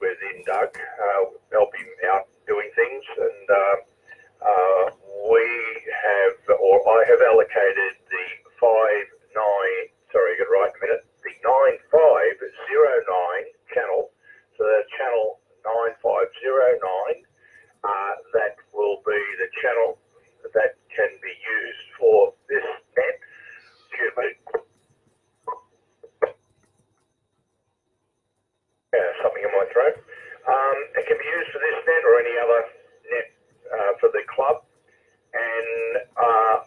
within Doug, help him out doing things, and I have allocated the 9509 channel, so that's channel 9509. That will be the channel that can be used for this net. Excuse me. Something in my throat. It can be used for this net or any other net for the club, and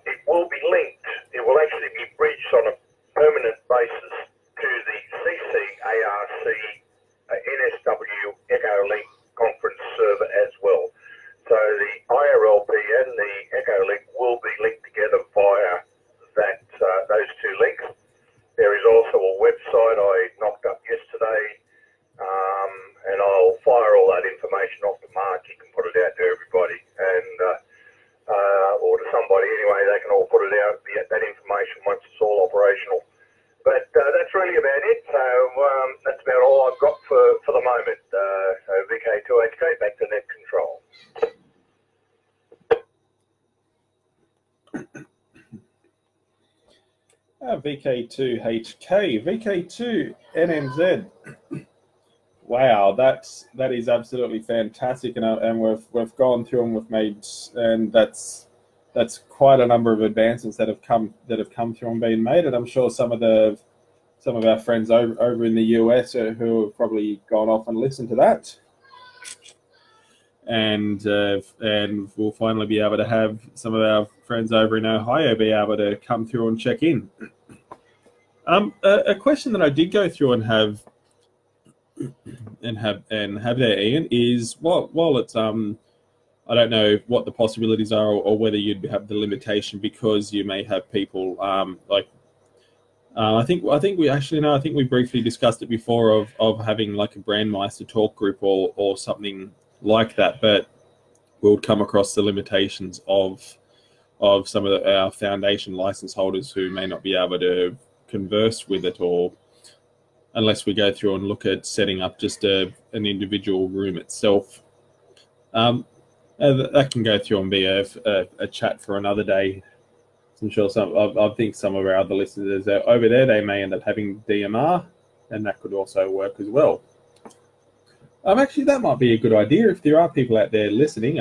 it will be linked. It will actually be bridged on a permanent basis to the CCARC NSW EchoLink conference server as well. So the IRLP and the EchoLink will be linked together via those two links. There is also a website I knocked up yesterday, and I'll fire all that information off to Mark. He can put it out to everybody, and or to somebody anyway. They can all put it out, that information, once it's all operational. But that's really about it. So that's about all I've got for the moment. So VK2HK, back to net control. VK2HK, VK2NMZ. Wow, that is absolutely fantastic, and we've gone through and we've made, and that's quite a number of advances that have come through and been made, and I'm sure some of our friends over in the US who have probably gone off and listened to that, and we'll finally be able to have some of our friends over in Ohio be able to come through and check in. A question that I did go through and have there, Ian, is while it's I don't know what the possibilities are, or whether you'd have the limitation, because you may have people I think we briefly discussed it before of having like a Brandmeister talk group or something like that, but we'll come across the limitations of some of our foundation license holders who may not be able to converse with it, or unless we go through and look at setting up just an individual room itself. That can go through and be a chat for another day. I'm sure I think some of our other listeners over there, they may end up having DMR, and that could also work as well. Actually, that might be a good idea. If there are people out there listening,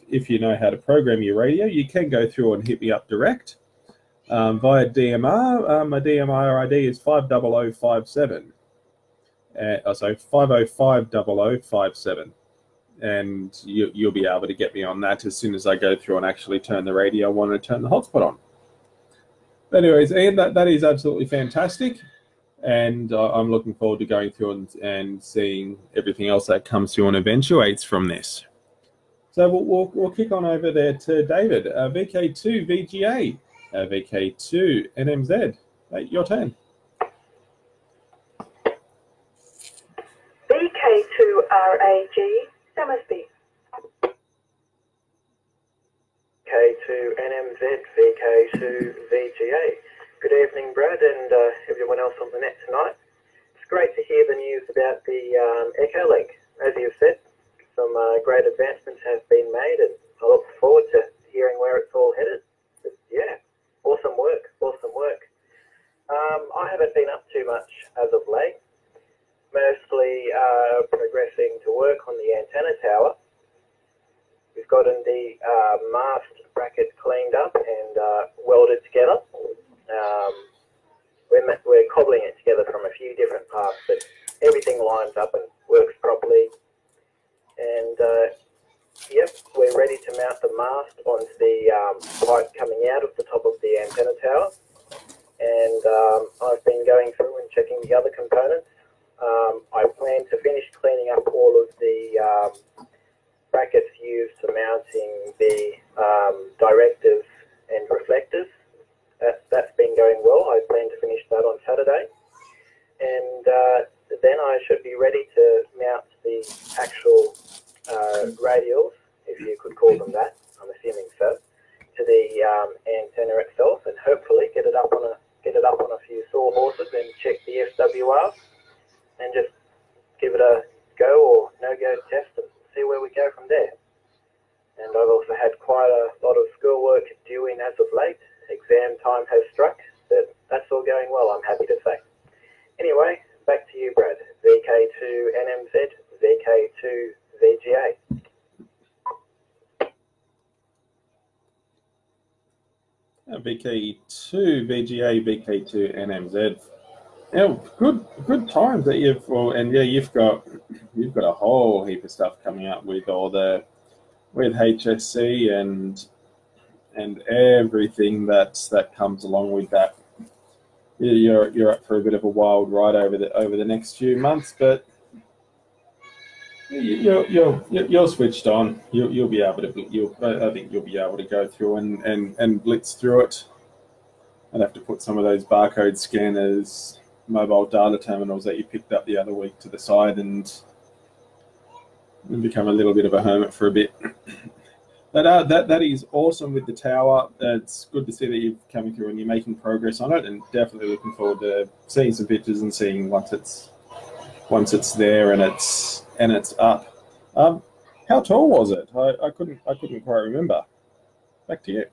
if you know how to program your radio, you can go through and hit me up direct via DMR. My DMR ID is 50057. So 5050057. And you'll be able to get me on that as soon as I go through and actually turn the radio on and turn the hotspot on. But anyways, Ian, that is absolutely fantastic, and I'm looking forward to going through and seeing everything else that comes through and eventuates from this. So we'll kick on over there to David, VK2 VGA, VK2 NMZ. Your turn. VK2 RAG. Somersby. VK2 NMZ, VK2 VGA. Good evening, Brad, and everyone else on the net tonight. It's great to hear the news about the EchoLink. As you've said, some great advancements have been made, and I look forward to hearing where it's all headed. But, yeah, awesome work, awesome work. I haven't been up too much as of late. Mostly progressing to work on the antenna tower. We've gotten the mast bracket cleaned up and welded together. We're cobbling it together from a few different parts, but everything lines up and works properly. And yep, we're ready to mount the mast onto the pipe coming out of the top of the antenna tower. And I've been going through and checking the other components. I plan to finish cleaning up all of the brackets used for mounting the directives and reflectors. That's been going well. I plan to finish that on Saturday. And then I should be ready to mount the actual radials, if you could call them that, I'm assuming so, to the antenna itself, and hopefully get it up on a few sawhorses and check the FWR. And just give it a go or no VK2 VGA, VK2 NMZ. Yeah, good times that you've you've got a whole heap of stuff coming up with with HSC and everything that comes along with that. You're up for a bit of a wild ride over the next few months, but you're switched on. You'll be able to. I think you'll be able to go through and blitz through it. I'd have to put some of those barcode scanners, mobile data terminals that you picked up the other week to the side and become a little bit of a hermit for a bit. But that is awesome with the tower. It's good to see that you're coming through and you're making progress on it, and definitely looking forward to seeing some pictures and seeing once it's there and it's up. How tall was it? I couldn't quite remember. Back to you.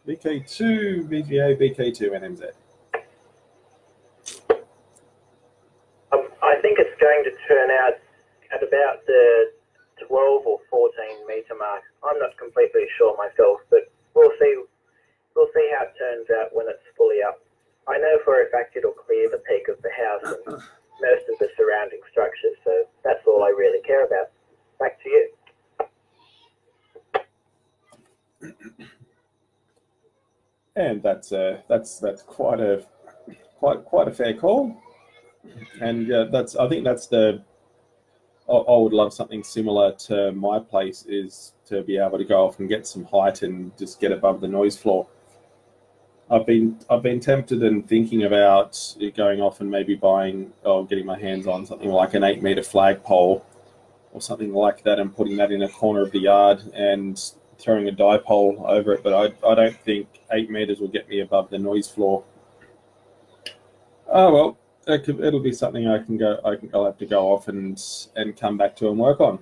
VK2 VGA, VK2 NMZ. I think it's going to turn out at about the 12 or 14 metre mark. I'm not completely sure myself, but we'll see how it turns out when it's fully up. I know for a fact it'll clear the peak of the house and most of the surrounding structures, so that's all I really care about. Back to you. And that's quite a fair call, and I think that's the. I would love something similar to my place, is to be able to go off and get some height and just get above the noise floor. I've been tempted and thinking about going off and maybe buying or getting my hands on something like an 8 metre flagpole or something like that, and putting that in a corner of the yard and throwing a dipole over it. But I don't think 8 metres will get me above the noise floor. Oh well. It'll be something I'll have to go off and come back to and work on,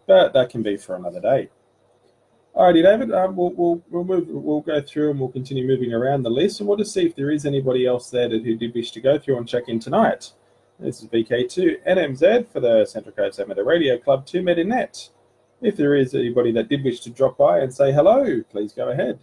but that can be for another day. Alrighty, David. We'll go through and we'll continue moving around the list, and we'll just see if there is anybody else there who did wish to go through and check in tonight. This is VK2 NMZ for the Central Coast Amateur Radio Club 2 Metre Net. If there is anybody that did wish to drop by and say hello, please go ahead.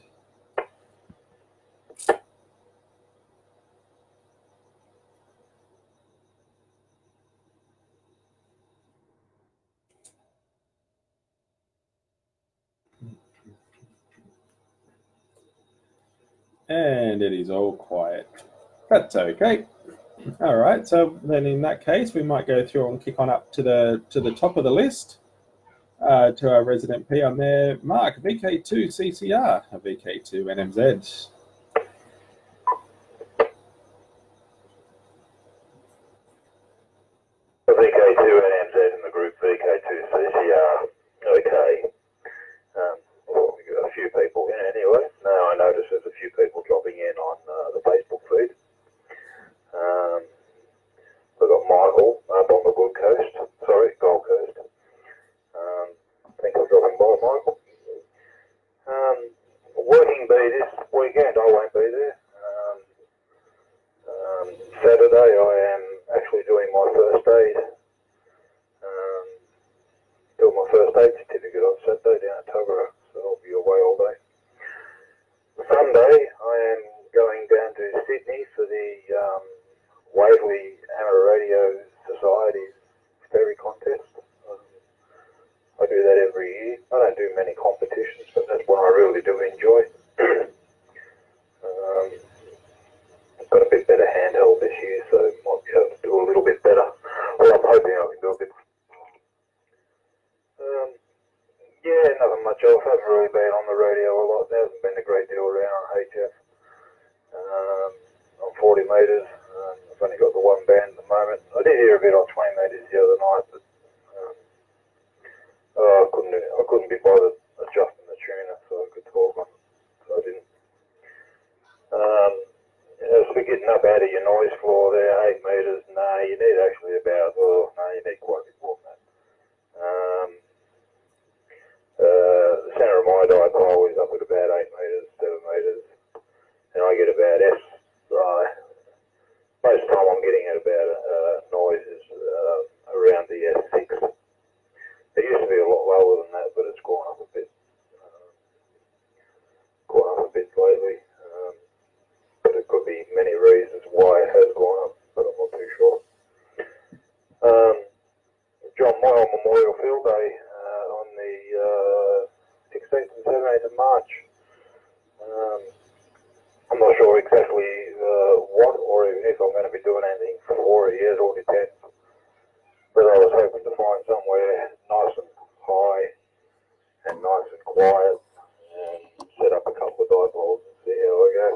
And it is all quiet. That's okay. All right, so then in that case, we might go through and kick on up to the top of the list, to our resident P on there, Mark, VK2 CCR, VK2 NMZ. VK2 NMZ in the group VK2 CCR. Okay. Well, we got a few people in anyway. Now I notice there's a few people dropping in on the Facebook feed. We've got Michael up on the Gold Coast. I think I'm dropping by, Michael. Working bee this weekend. I won't be there. Saturday I am actually doing my first aid. Doing my first aid certificate on Saturday down at Tuggerah, so I'll be away all day. Sunday I am going down to Sydney for the Waverley Amateur Radio Society's ferry contest. I do that every year. I don't do many competitions, but that's one I really do enjoy. I've got a bit better handheld this year, so might be able to do a little bit better. Well, I'm hoping I can do a bit. Yeah, nothing much else. I haven't really been on the radio a lot. There hasn't been a great deal around on HF. On 40 metres, I've only got the one band at the moment. I did hear a bit on 20 metres the other night, but I couldn't be bothered adjusting the tuner so I could talk on it, so I didn't. As we're getting up out of your noise floor there, 8 metres, you need actually about, you need quite a bit more than that. The centre of my dipole is up at about 8 metres, 7 metres, and I get about most of the time I'm getting at about noises around the S6. It used to be a lot lower than that, but it's gone up a bit. quiet and set up a couple of dipoles and see how I go.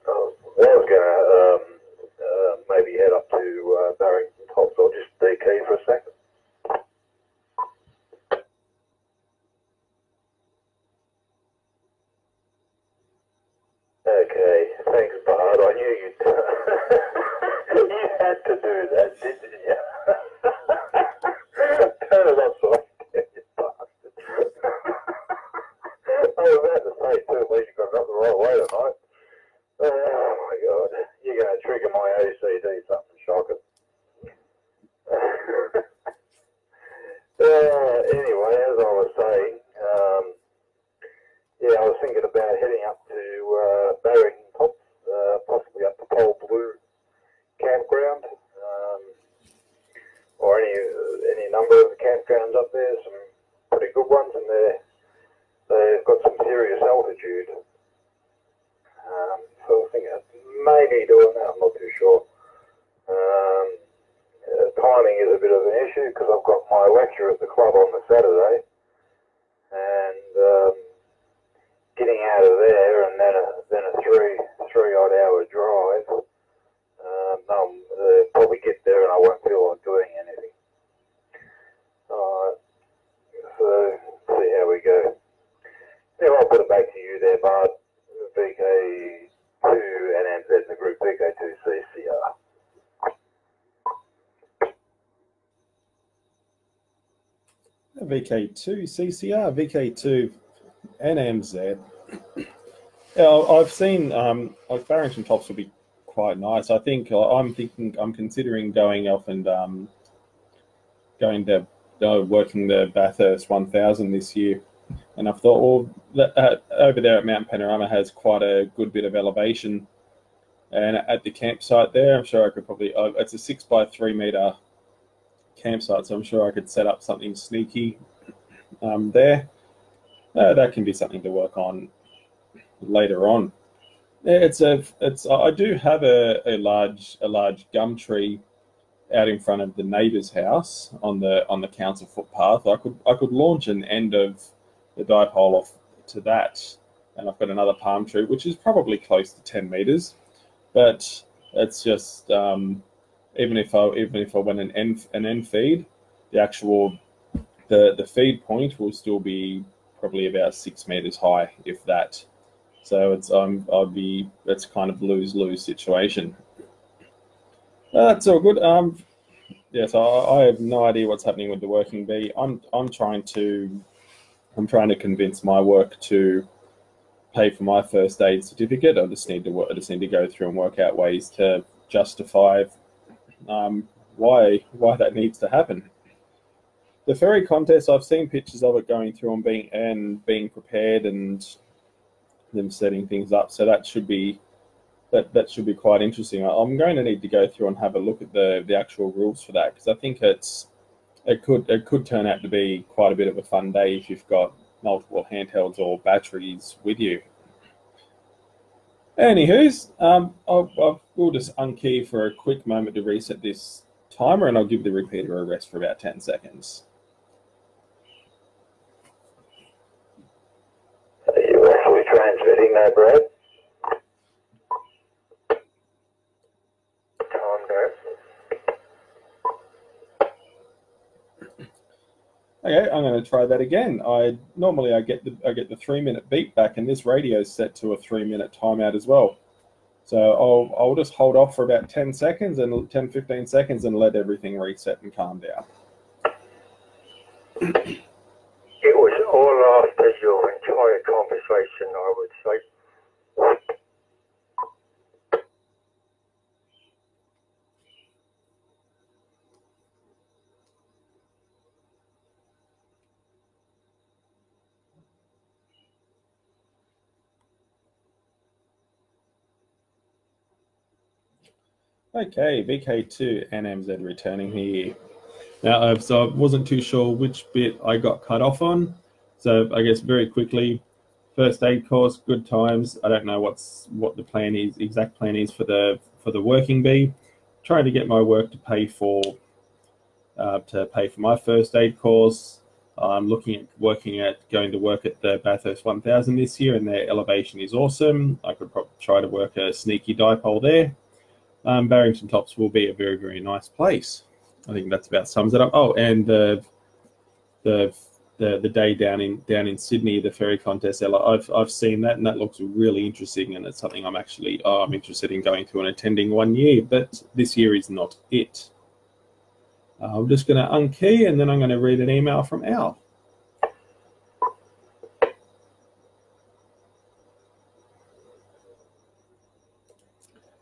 I was going to maybe head up to Barrington Tops. I'll just DK for a second. Okay, thanks, Bard. I knew you'd you had to do that, didn't you? Turn it upside down, you bastard. I was about to say, too, at least you got it up the right way tonight. Oh, my God. You're going to trigger my OCD, something shocking. Anyway, as I was saying, yeah, I was thinking about heading up to Barrington Tops, possibly up to Pole Blue campground, or any number of campgrounds up there. Some pretty good ones, and they've got some serious altitude. So I was thinking maybe doing that. I'm not too sure. Timing is a bit of an issue because I've got my lecture at the club on the Saturday, and getting out of there and then a three odd hour drive. I'll probably get there and I won't feel like doing anything. So see how we go. Anyway, I'll put it back to you there, Bart. VK2 NMZ in the group, VK2 CCR. VK2 CCR, VK2 NMZ. Yeah, I've seen like Barrington Tops would be quite nice. I'm considering going off and going to working the Bathurst 1000 this year, and I've thought, well, over there at Mount Panorama has quite a good bit of elevation, and at the campsite there, I'm sure I could probably it's a 6 by 3 meter campsite, so I'm sure I could set up something sneaky there. That can be something to work on later on. I do have a large gum tree out in front of the neighbour's house on the council footpath. I could launch an end of the dipole off to that, and I've got another palm tree which is probably close to 10 meters, but it's just even if I went an end feed, the actual the feed point will still be probably about 6 meters high, if that. So it's kind of lose-lose situation. That's all good. Yeah, so I have no idea what's happening with the working bee. I'm trying to convince my work to pay for my first aid certificate. I just need to go through and work out ways to justify why that needs to happen. The ferry contest, I've seen pictures of it going through and being prepared and them setting things up. So that should be quite interesting. I'm going to need to go through and have a look at the actual rules for that, because I think it could turn out to be quite a bit of a fun day if you've got multiple handhelds or batteries with you. Anywho's, we'll just unkey for a quick moment to reset this timer, and I'll give the repeater a rest for about 10 seconds. Are you actually transmitting now, Brad? Time go. Okay, I'm going to try that again. Normally I get the 3-minute beep back, and this radio is set to a 3-minute timeout as well. So I'll just hold off for about 10 seconds and 10-15 seconds and let everything reset and calm down. It was all after your entire conversation, I would say. Okay, VK2 NMZ returning here. Now, so I wasn't too sure which bit I got cut off on. So I guess very quickly, first aid course, good times. I don't know what the plan is, exact plan is for the working bee. Trying to get my work to pay for my first aid course. I'm looking at going to work at the Bathurst 1000 this year, and their elevation is awesome. I could probably try to work a sneaky dipole there. Barrington Tops will be a very, very nice place. I think that's about sums it up. Oh, and the day down in Sydney, the ferry contest, I've seen that, and that looks really interesting, and it's something I'm interested in going to and attending one year, but this year is not it. I'm just going to unkey, and then I'm going to read an email from Al.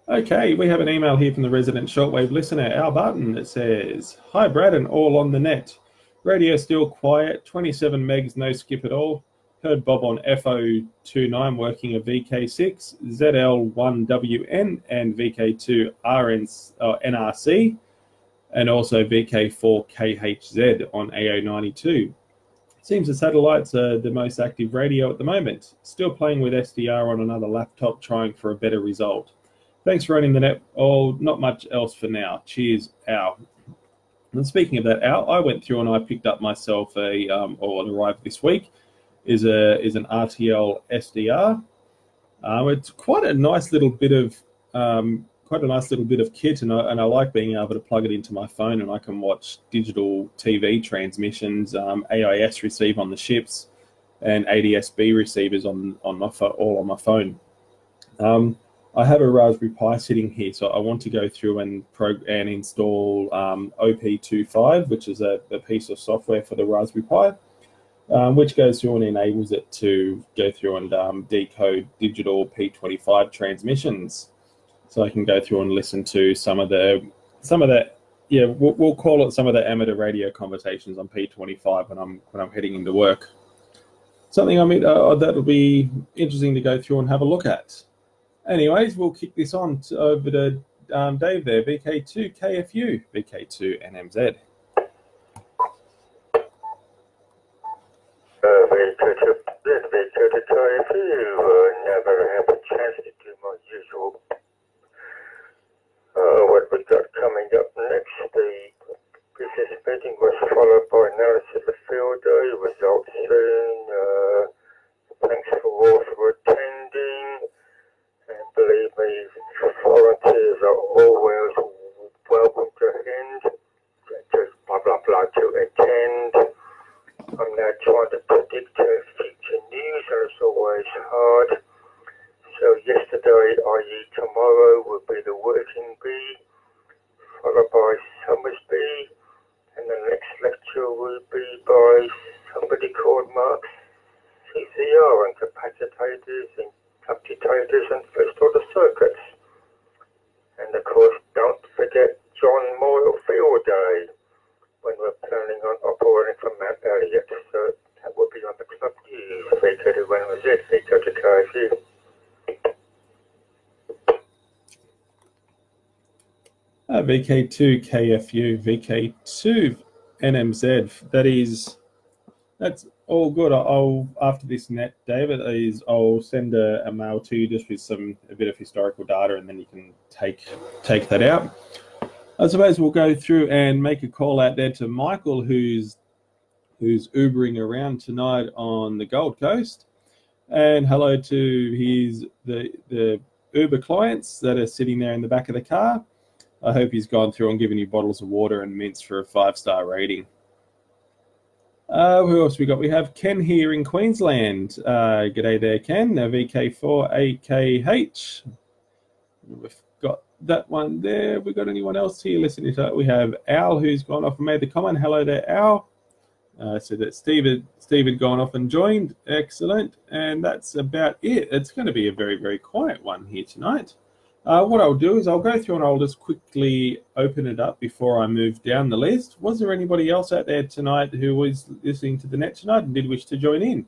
Okay, we have an email here from the resident shortwave listener, Al Barton, that says, "Hi Brad and all on the net. Radio still quiet, 27 megs, no skip at all. Heard Bob on FO29 working a VK6, ZL1WN and VK2 NRC, and also VK4KHZ on AO92. Seems the satellites are the most active radio at the moment. Still playing with SDR on another laptop, trying for a better result. Thanks for running the net. Oh, not much else for now. Cheers, Al." And speaking of that, Al, I went through and I picked up myself or arrived this week, is an RTL SDR. It's quite a nice little bit of kit, and I like being able to plug it into my phone, and I can watch digital TV transmissions, AIS receive on the ships, and ADS-B receivers all on my phone. I have a Raspberry Pi sitting here, so I want to go through and install OP25, which is a piece of software for the Raspberry Pi, which goes through and enables it to go through and decode digital P25 transmissions. So I can go through and listen to some of the we'll call it some of the amateur radio conversations on P25 when I'm heading into work. Something that'll be interesting to go through and have a look at. Anyways, we'll kick this on over to Dave there, VK2 KFU, VK2 NMZ. VK2 KFU, never have a chance to do my usual. What we got coming up next, the business meeting was followed by analysis of the field day, results soon. Thanks for all for attending. And believe me, volunteers are always welcome to attend, just blah, blah, blah, to attend. I'm now trying to predict future news, and it's always hard. So yesterday, i.e. tomorrow, will be the working bee, followed by Summers bee, and the next lecture will be by somebody called Mark CCR and capacitors and captators and first order circuits. And of course, don't forget John Moyle Field Day when we're planning on operating from Mount Elliott. So that will be on the club news. VK2 NMZ, VK2 KFU. VK2 KFU, VK2 NMZ. That's all good. I'll after this net, David, I'll send a mail to you just with a bit of historical data, and then you can take that out. I suppose we'll go through and make a call out there to Michael, who's Ubering around tonight on the Gold Coast, and hello to the Uber clients that are sitting there in the back of the car. I hope he's gone through and given you bottles of water and mints for a 5-star rating. Who else we got? We have Ken here in Queensland. G'day there, Ken. VK4AKH. We've got that one there. We got anyone else here listening to that? We have Al, who's gone off and made the comment. Hello there, Al. So that Steve had gone off and joined. Excellent. And that's about it. It's going to be a very, very quiet one here tonight. What I'll do is I'll go through and I'll just quickly open it up before I move down the list. Was there anybody else out there tonight who was listening to the net tonight and did wish to join in?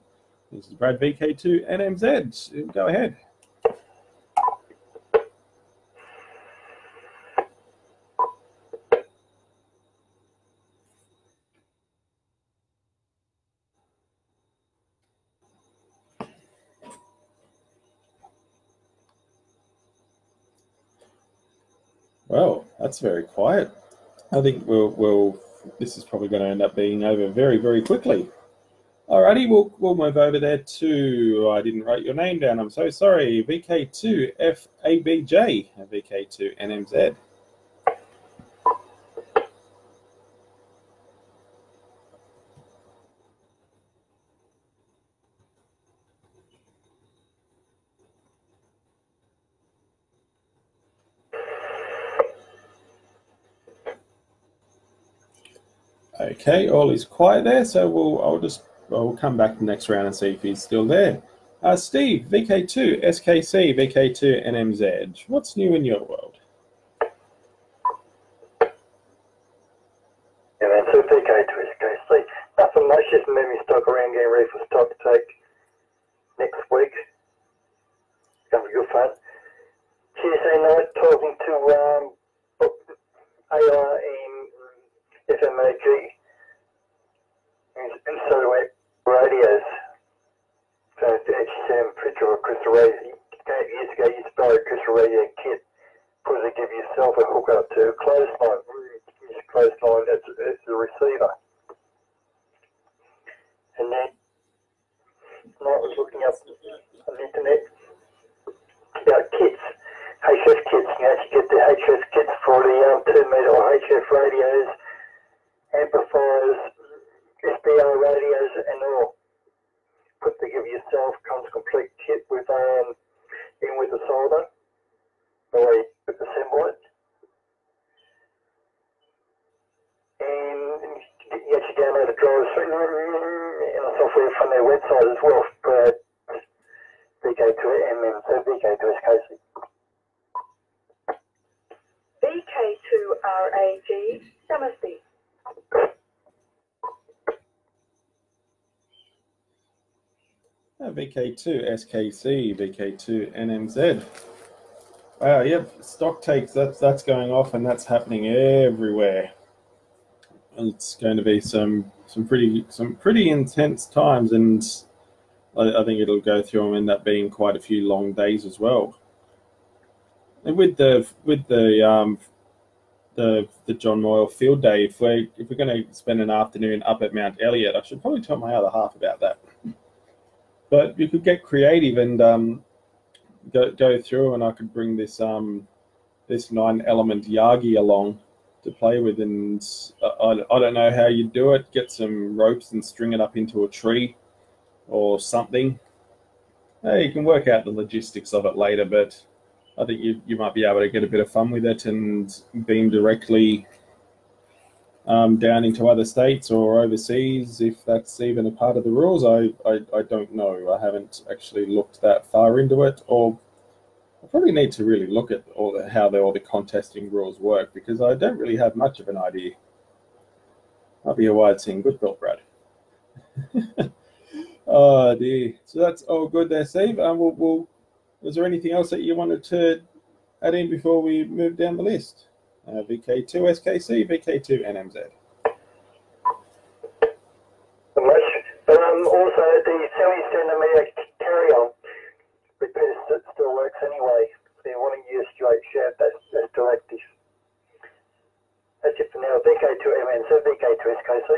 This is Brad VK2 NMZ. Go ahead. Well, that's very quiet. I think this is probably going to end up being over very, very quickly. Alrighty, we'll move over there to, I didn't write your name down, I'm so sorry, VK2FABJ, VK2NMZ. Okay, all is quiet there, so we'll come back next round and see if he's still there. Steve, VK2, SKC, VK2, NMZ. What's new in your world? Yeah, man, so VK2, SKC. Nothing much, just moving stock around, getting ready for stock take next week. It's going to be good fun. Tuesday night, talking to AR and FMAG and satellite radios. So to actually see a picture of a crystal radio. Years ago, you used to buy a crystal radio kit, probably give yourself a hookup to a clothesline. Use a clothesline as the receiver. And then I was looking up on the internet about kits, HF kits. You actually get the HF kits for the 2-meter or HF radios, amplifiers, SBR radios, and all. Put together yourself, comes complete kit with in with the solder, the way you assemble it. And you actually download the drivers and the software from their website as well for VK2MM, so VK2SKC. VK2RAG, Namaste. VK2 SKC, VK2 NMZ. Wow, yep, stock takes, that's going off, and that's happening everywhere. It's going to be some pretty intense times, and I think it'll go through and end up being quite a few long days as well. And with the John Moyle Field Day, if we're going to spend an afternoon up at Mount Elliott, I should probably tell my other half about that. But you could get creative and go through, and I could bring this 9-element Yagi along to play with, and I don't know how you do it. Get some ropes and string it up into a tree or something. You can work out the logistics of it later, but I think you might be able to get a bit of fun with it and beam directly down into other states or overseas, if that's even a part of the rules. I don't know. I haven't actually looked that far into it, or I probably need to really look at how all the contesting rules work, because I don't really have much of an idea. Might be a wide seeing good thought, Brad. Oh dear. So that's all good there, Steve. Was there anything else that you wanted to add in before we move down the list? VK2 SKC, VK2 NMZ. Also, the 70cm carry-on repair still works anyway. If you want to use straight shaft, that's still active. That's it for now. VK2 NMZ, VK2 SKC.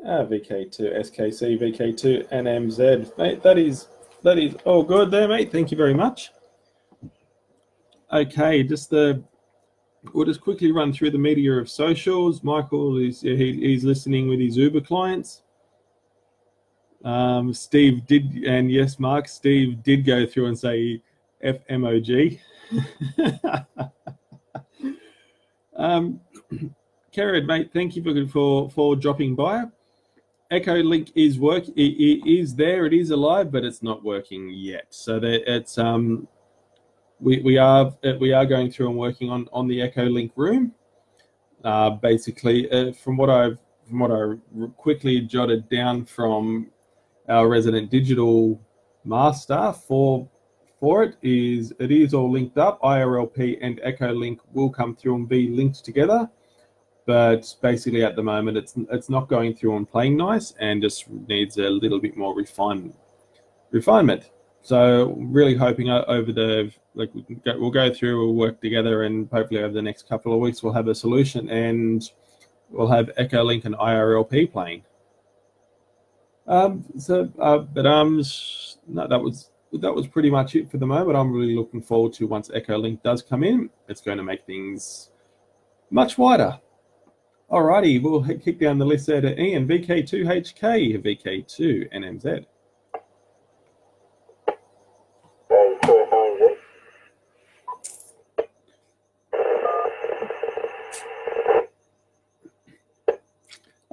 VK2 SKC, VK2 NMZ. Mate, that is all good there, mate. Thank you very much. Okay, we'll just quickly run through the media of socials. Michael he's listening with his Uber clients. Steve did, and yes, Mark, Steve did go through and say FMOG. Kerrod, mate, thank you for dropping by. Echo Link is it is there, it is alive, but it's not working yet. So it's we are going through and working on the Echo Link room. Basically, from what I quickly jotted down from our resident digital master for it is all linked up. IRLP and Echo Link will come through and be linked together. But basically, at the moment, it's not going through and playing nice, and just needs a little bit more refinement. So really hoping over the, like, we'll go through, we'll work together, and hopefully over the next couple of weeks we'll have a solution, and we'll have Echolink and IRLP playing. No, that was pretty much it for the moment. I'm really looking forward to, once Echolink does come in, it's going to make things much wider. Alrighty, we'll kick down the list there to Ian, VK2HK, VK2NMZ.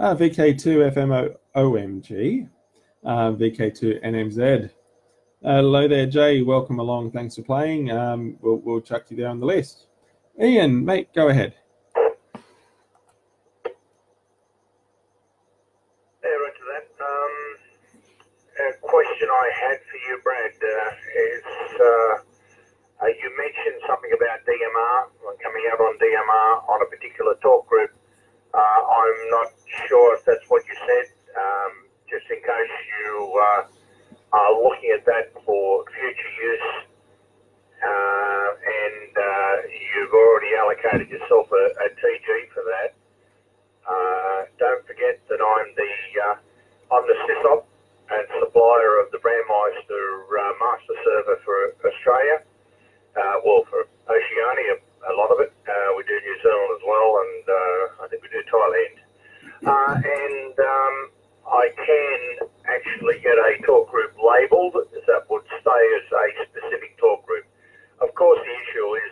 VK2FMOMG, VK2NMZ. Hello there, Jay. Welcome along. Thanks for playing. We'll chuck you down the list. Ian, mate, go ahead. Into that. A question I had for you, Brad, is you mentioned something about DMR, coming out on DMR on a particular talk group. I'm not sure if that's what you said, just in case you are looking at that for future use, and you've already allocated yourself a TG for that. Don't forget that I'm the SysOp and supplier of the Brandmeister master server for Australia. Well, for Oceania, a lot of it. We do New Zealand as well, and I think we do Thailand. And I can actually get a talk group labelled that would stay as a specific talk group. Of course, the issue is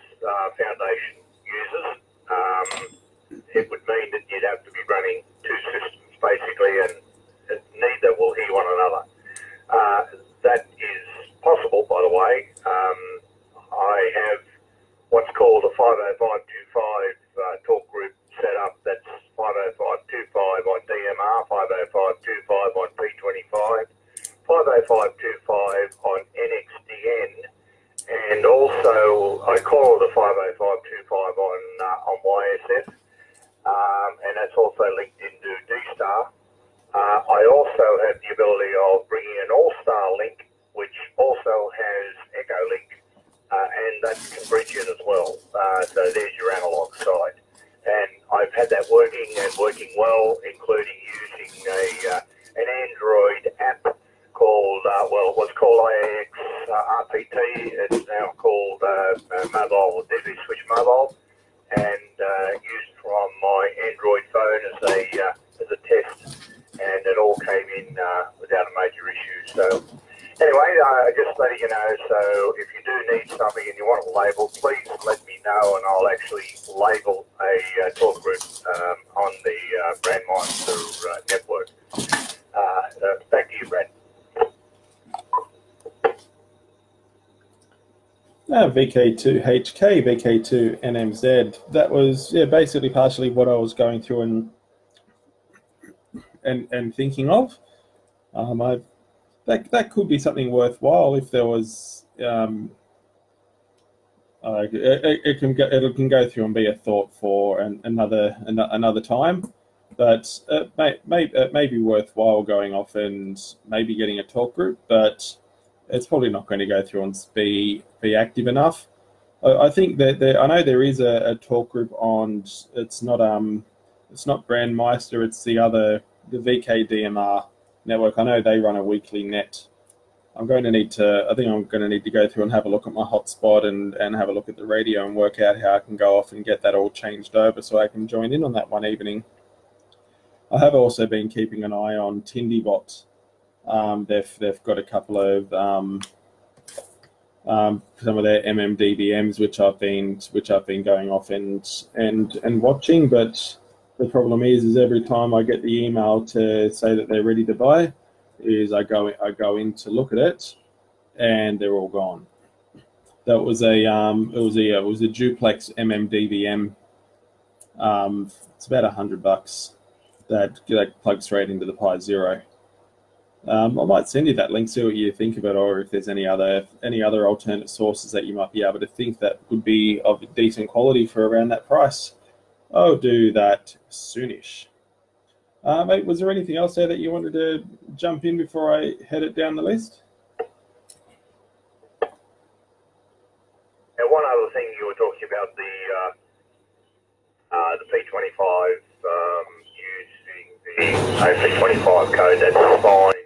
foundation users. It would mean that you'd have to be running two systems, basically, and neither will hear one another. That is possible, by the way. I have what's called a 50525 talk group set up. That's 50525 on DMR, 50525 on P25, 50525 on NXDN, and also I call it a 50525 on YSF, and that's also linked into D-Star. I also have the ability of bringing an All-Star link, which also has Echolink, and that can bridge in as well. So there's your analog side. And I've had that working well, including using an Android app called, well, it was called IAX RPT. It's now called Mobile, DV Switch Mobile, and used from my Android phone as a test, and it all came in without a major issue. So anyway, just letting you know, so if you do need something and you want it labelled, please let me know, and I'll actually label a talk group on the Brandmeister network. Back to you, Brad. VK2HK, VK2NMZ. That was, yeah, basically partially what I was going through and thinking of. That could be something worthwhile if there was. It can go through and be a thought for another time, but it may be worthwhile going off and maybe getting a talk group, but it's probably not going to go through and be active enough. I think that I know there is a talk group on. It's not Brandmeister. It's the VKDMR network. I know they run a weekly net. I think I'm going to need to go through and have a look at my hotspot and have a look at the radio and work out how I can go off and get that all changed over so I can join in on that one evening. I have also been keeping an eye on TindyBot. They've got a couple of some of their MMDBMs which I've been going off and watching, but the problem is every time I get the email to say that they're ready to buy, I go in to look at it, and they're all gone. That was a duplex MMDBM. It's about $100 that plugs straight into the Pi Zero. I might send you that link, see what you think of it, or if there's any other alternate sources that you might be able to think that would be of decent quality for around that price. I'll do that soonish. Mate, was there anything else there that you wanted to jump in before I head it down the list? P25 using the AP25 code, that's fine.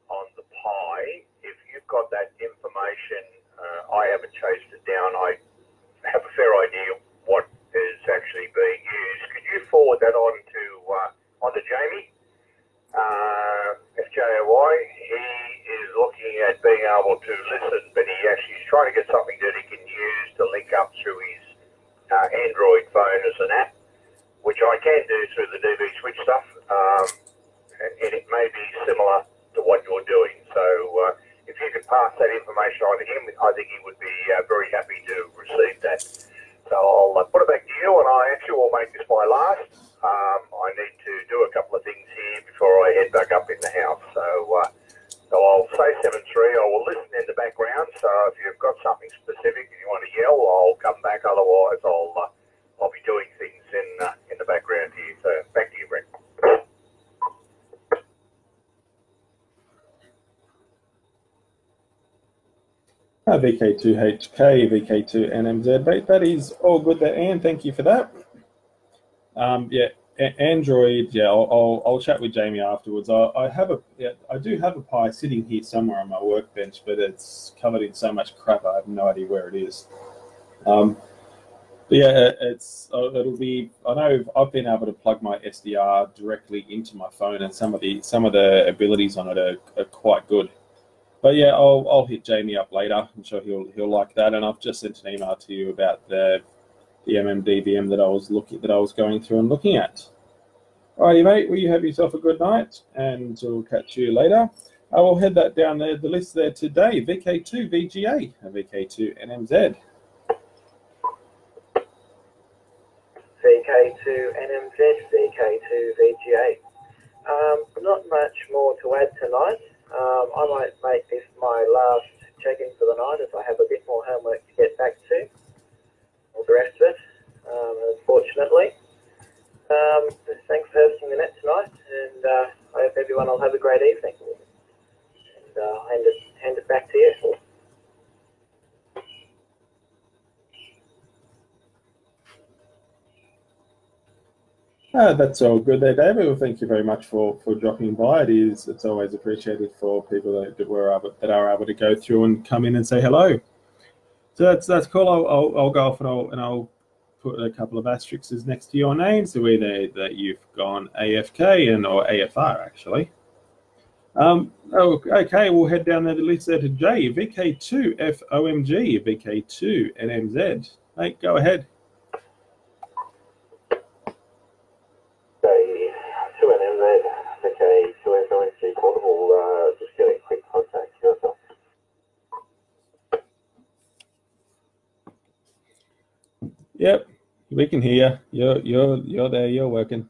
On the Pi, if you've got that information, I haven't chased it down. I have a fair idea what is actually being used. Could you forward that on to Jamie? FJOY, he is looking at being able to listen, but he actually is trying to get something that he can use to link up through his Android phone as an app, which I can do through the DV switch stuff, and it may be similar to what you're doing. So if you could pass that information on to him, I think he would be very happy to receive that. So I'll put it back to you, and I actually will make this my last. I need to do a couple of things here before I head back up in the house. So I'll say 7-3. I will listen in the background. So if you've got something specific and you want to yell, I'll come back. Otherwise, I'll be doing things in the background here. So back to you, Brent. VK2HK, VK2NMZ. That is all good there, Anne. Thank you for that. Yeah, Android. Yeah, I'll chat with Jamie afterwards. I do have a Pi sitting here somewhere on my workbench, but it's covered in so much crap I have no idea where it is. But yeah, it'll be. I know I've been able to plug my SDR directly into my phone, and some of the abilities on it are quite good. But yeah, I'll hit Jamie up later. I'm sure he'll like that. And I've just sent an email to you about the MMDVM that I was going through and looking at. Alrighty, mate. Will you have yourself a good night, and we'll catch you later. I will head that down there. The list there today: VK2 VGA and VK2 NMZ. VK2 NMZ, VK2 VGA. Not much more to add tonight. I might make this my last check-in for the night, as I have a bit more homework to get back to, all the rest of it, unfortunately. Thanks for hosting the net tonight, and I hope everyone will have a great evening. And I'll hand it back to you. That's all good there, David. Well, thank you very much for dropping by. It's always appreciated for people that are able to go through and come in and say hello. So that's cool. I'll go off and I'll put a couple of asterisks next to your name, so either that you've gone AFK or AFR actually. Okay, we'll head down there the list there to J, VK2 FOMG, VK2 NMZ. Mate, go ahead. Portable, just getting a quick contact here. Yep, we can hear you. You're there. You're working.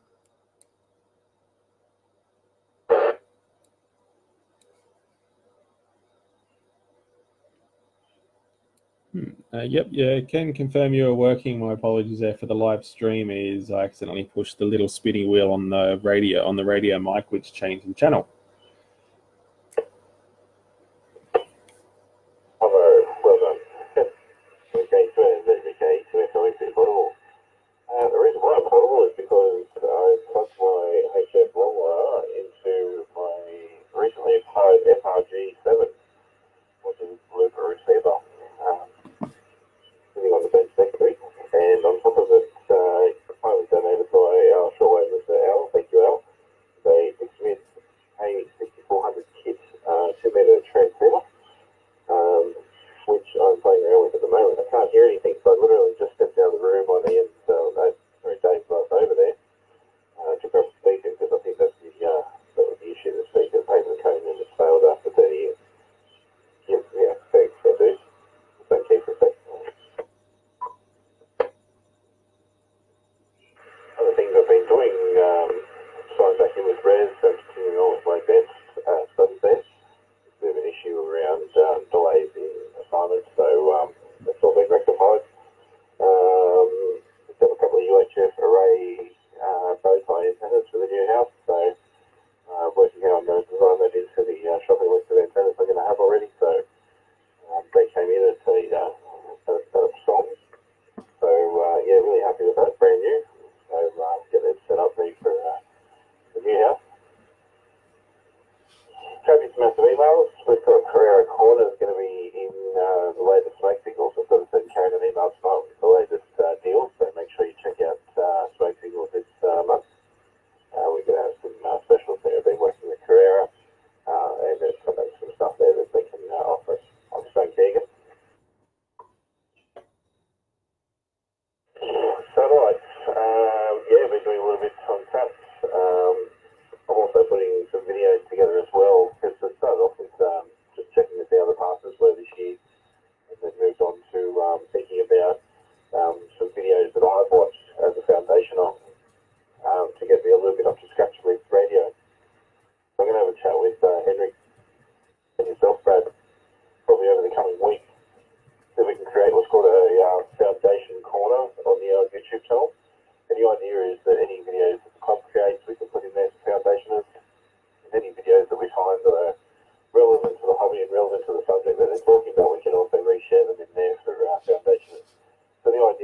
Yep, yeah, can confirm you are working. My apologies there for the live stream. I accidentally pushed the little spinning wheel on the radio mic, which changed the channel. Well done. Okay, so VK2 FOMG portable. The reason why I'm portable is because I plugged my HF long wire into my recently acquired FRG7, which is Looper receiver. Sitting on the bench next to it, and on top of it, finally donated by our shortwave Mr. Al, thank you Al, a 6 mid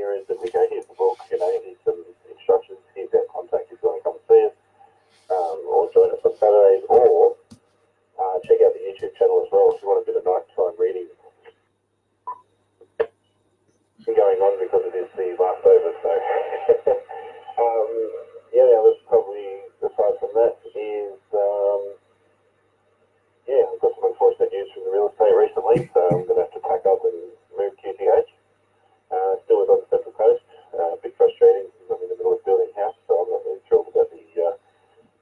here is that, okay, here's the book, you know, here's some instructions, here's our contact if you want to come see us, or join us on Saturdays, or check out the YouTube channel as well if you want a bit of nighttime reading going on, because it is the last over. So yeah, that was probably, aside from that, is yeah, I've got some unfortunate news from the real estate recently, so I'm going to have to pack up and move QTH. Still was on the Central Coast. A bit frustrating because I'm in the middle of building a house, so I'm not really thrilled about the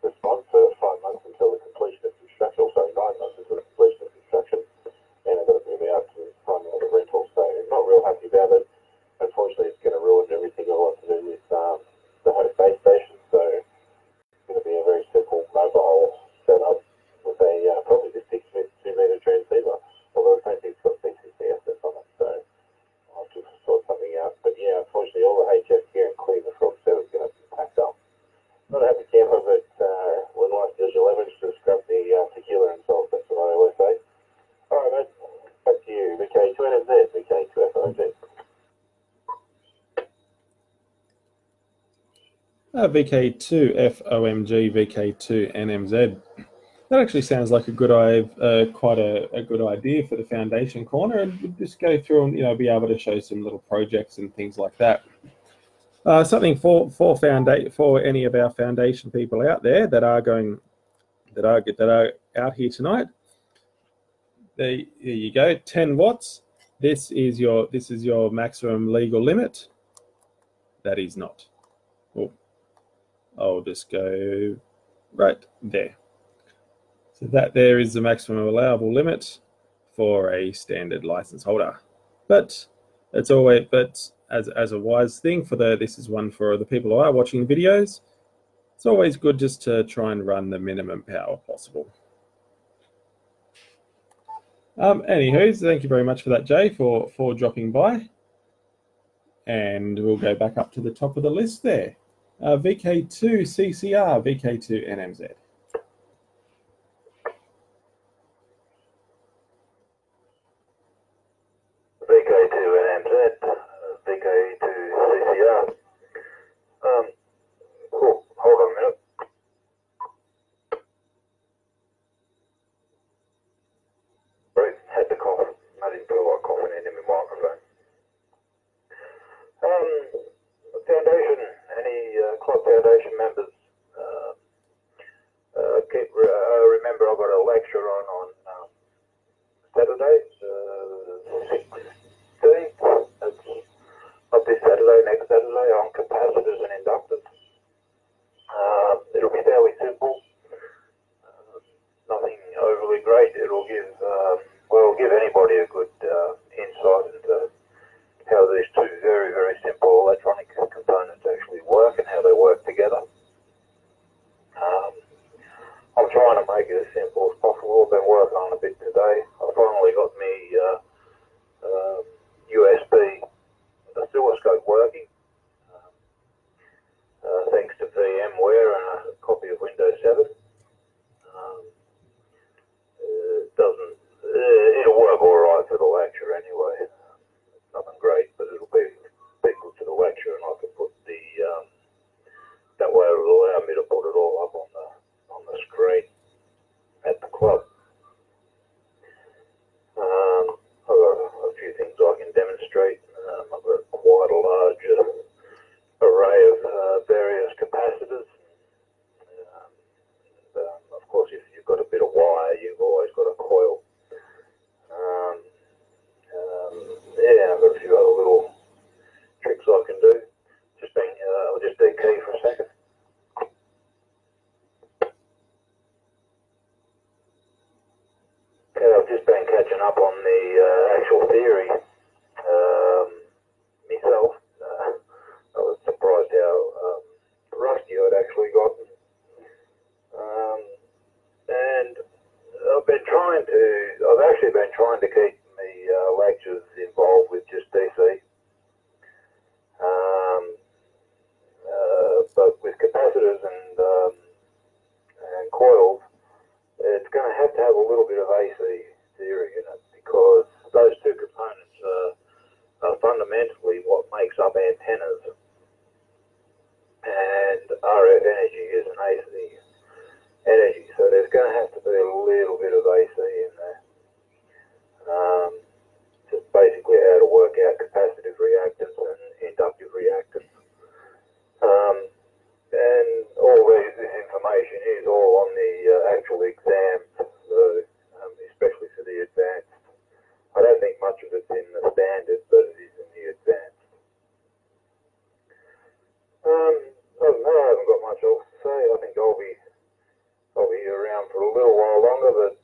response for 5 months until the completion of construction, also 9 months until the completion of construction, and I've got to move out to find another rental, so I'm not real happy about it. Unfortunately, it's going to ruin everything I want to do with the host base station, so it's going to be a very simple mobile setup with a probably the 6 2-meter transceiver, although I don't think it's got CCARC on it, so I'll have to sort something out. But yeah, unfortunately, all the HF here in Cleveland from Frog 7 is going to be packed up. Not a happy camper, but when life does your leverage, just grab the tequila and salt. That's what I always say. All right, mate. Back to you. VK2NMZ, VK2FOMG. VK2FOMG, VK2NMZ. That actually sounds like a good quite a good idea for the foundation corner, and we'll just go through and be able to show some little projects and things like that. Something for any of our foundation people out there that are out here tonight. There you go, 10 watts. This is your maximum legal limit. That is not. Oh, I'll just go right there. So that there is the maximum allowable limit for a standard license holder. But it's always, as a wise thing this is one for the people who are watching videos. It's always good just to try and run the minimum power possible. Anywho, thank you very much for that, Jay, for dropping by. And we'll go back up to the top of the list there. VK2 CCR, VK2 NMZ. VK2 NMZ, VK2 CCR. Cool. Hold on a minute. Right, had to cough. I didn't put a lot of coughing in my microphone. Foundation, any club foundation members, remember I've got a lecture on Saturday, 16th. It's not this Saturday, next Saturday, on capacitors and inductors. It'll be fairly simple, nothing overly great. It'll give anybody a good insight into how these two very, very simple electronic components actually work and how they work together. I'm trying to make it as simple as possible. I've been working on a bit today. I finally got me USB oscilloscope working, thanks to VMware and a copy of Windows 7. It'll work all right for the lecture anyway. Nothing great, but it'll be good to the lecture, and I can put the that way it'll allow me to put it all up on the screen at the club. I've got a few things I can demonstrate. I've got quite a large array of various capacitors. Of course, if you've got a bit of wire, you've always got a coil. Yeah, I've got a few other little tricks I can do. I'll just dekey for a second. Okay, I've just been catching up on the actual theory myself. I was surprised how rusty I'd actually gotten. And I've actually been trying to keep my lectures involved with just DC. But with capacitors and coils, it's going to have a little bit of AC theory in it, because those two components are fundamentally what makes up our antennas, and RF energy is an AC energy, so there's going to have to be a little bit of AC in there. Just basically how to work out capacitive reactance and inductive reactance. And all this information is all on the actual exams, so, especially for the advanced. I don't think much of it's in the standard, but it is in the advanced. Other than that, I haven't got much else to say. I think I'll be around for a little while longer, but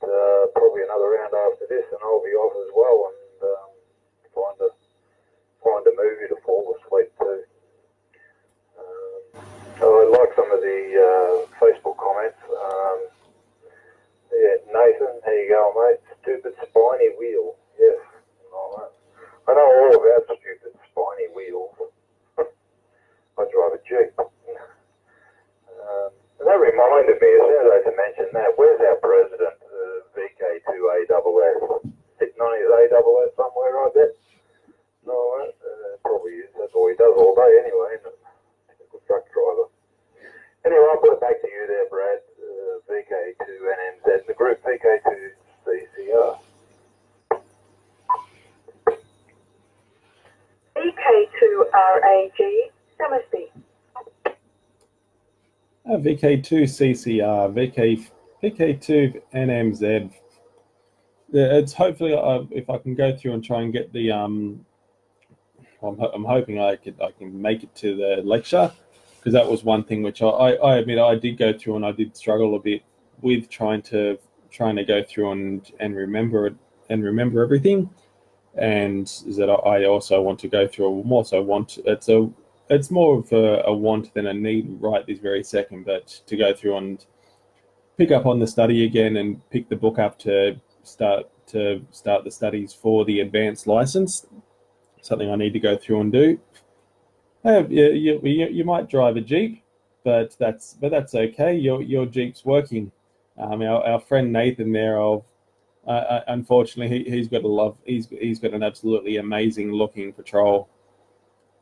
probably another round after this, and I'll be off as well, and find a movie to fall asleep to. I like some of the Facebook comments. Yeah, Nathan, there you go, mate. Stupid spiny wheel. Yes, I know all about stupid spiny wheels. I drive a Jeep. And that reminded me, as soon as I mentioned that, where's our president, VK2ASS? Sitting on his ASS somewhere, I bet. No, probably is. That's all he does all day anyway, isn't it? Typical truck driver. Anyway, I'll put it back to you there, Brad. VK2NMZ, the group VK2CCR. VK2RAG, Namaste. VK2CCR, VK2NMZ. It's hopefully if I can go through and try and get the I'm hoping I can make it to the lecture, because that was one thing which I admit I did go through, and I did struggle a bit with trying to go through and remember it and remember everything. And is that I also want to go through. It's more of a want than a need right this very second, but to go through and pick up on the study again and pick the book up to start the studies for the advanced license, something I need to go through and do. You might drive a Jeep, but that's okay. Your Jeep's working. Our friend Nathan there, unfortunately he's got an absolutely amazing looking patrol,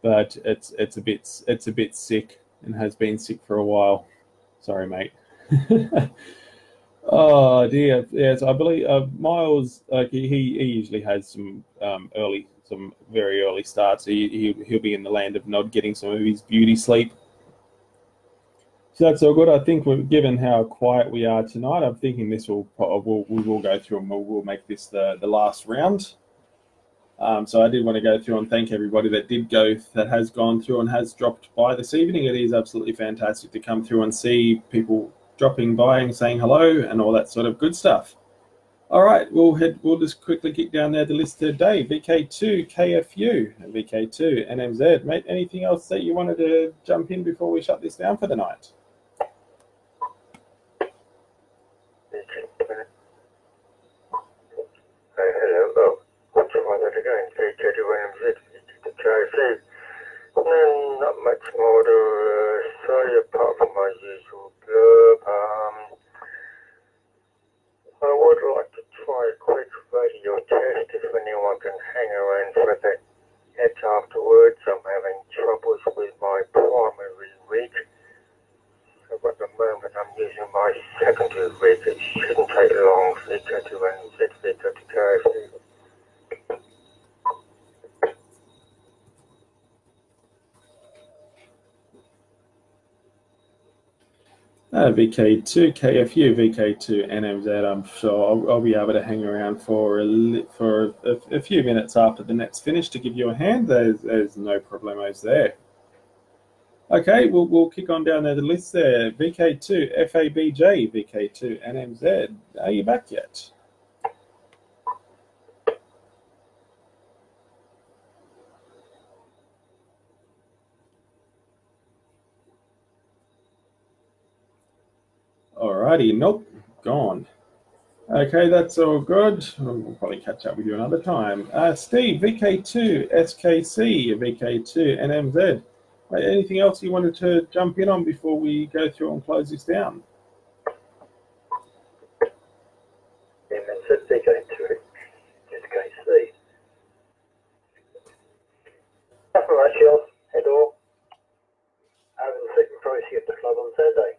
but it's a bit sick and has been sick for a while. Sorry, mate. Oh dear. Yes, I believe Miles, like he usually has some very early starts. He'll be in the land of not getting some of his beauty sleep. So that's all good. I think given how quiet we are tonight, I'm thinking we will go through and we'll make this the last round. So I did want to go through and thank everybody that has gone through and has dropped by this evening. It is absolutely fantastic to come through and see people dropping by and saying hello and all that sort of good stuff. All right, we'll just quickly kick down there the list today. VK2 KFU and VK2 NMZ. Mate, anything else that you wanted to jump in before we shut this down for the night? Hello. What's the matter again? VK2 NMZ, KFU. Not much more to say apart from my usual blurb. I would like to try a quick radio test if anyone can hang around for that yet afterwards. I'm having troubles with my primary rig. So at the moment I'm using my secondary rig. It shouldn't take long. VK2 NMZ, VK2 KFU. VK2 KFU, VK2 NMZ. I'm sure I'll be able to hang around for a few minutes after the net's finished to give you a hand. There's no problemos there. Okay, we'll kick on down there the list there. VK2 FABJ, VK2 NMZ. Are you back yet? Alrighty, nope, gone. Okay, that's all good. We'll probably catch up with you another time. Steve, VK2 SKC, VK2 NMZ. Anything else you wanted to jump in on before we go through and close this down? NMZ, VK2 SKC. Nothing much else. Had Saturday.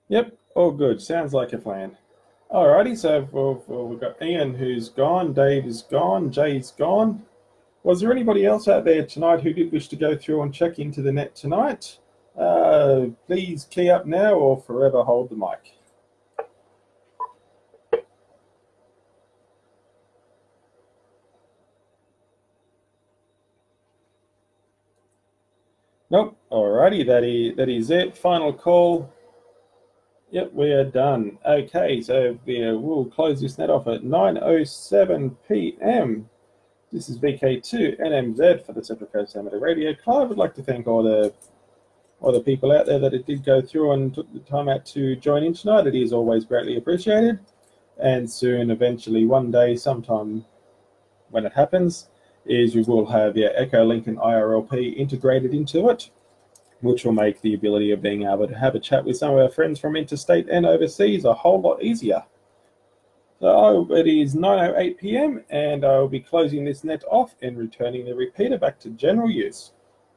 Yep, all good. Sounds like a plan. Alrighty, so we've got Ian who's gone, Dave is gone, Jay's gone. Was there anybody else out there tonight who did wish to go through and check into the net tonight? Please key up now or forever hold the mic. Nope. Alrighty, that is it. Final call. Yep, we are done. Okay, so we'll close this net off at 9:07 p.m. This is VK2 NMZ for the Central Coast Amateur Radio Club. I would like to thank all the people out there that did go through and took the time out to join in tonight. It is always greatly appreciated. And soon, eventually, one day, sometime when it happens, is we will have Echo Link and IRLP integrated into it, which will make the ability of being able to have a chat with some of our friends from interstate and overseas a whole lot easier. So it is 9:08 p.m. and I'll be closing this net off and returning the repeater back to general use.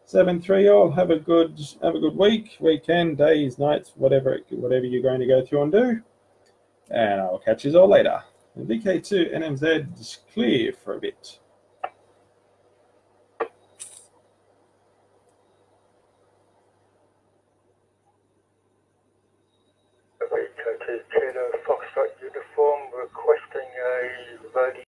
7-3 all. Have a good week, weekend, days, nights, whatever you're going to go through and do. And I'll catch you all later. VK2 NMZ is clear for a bit.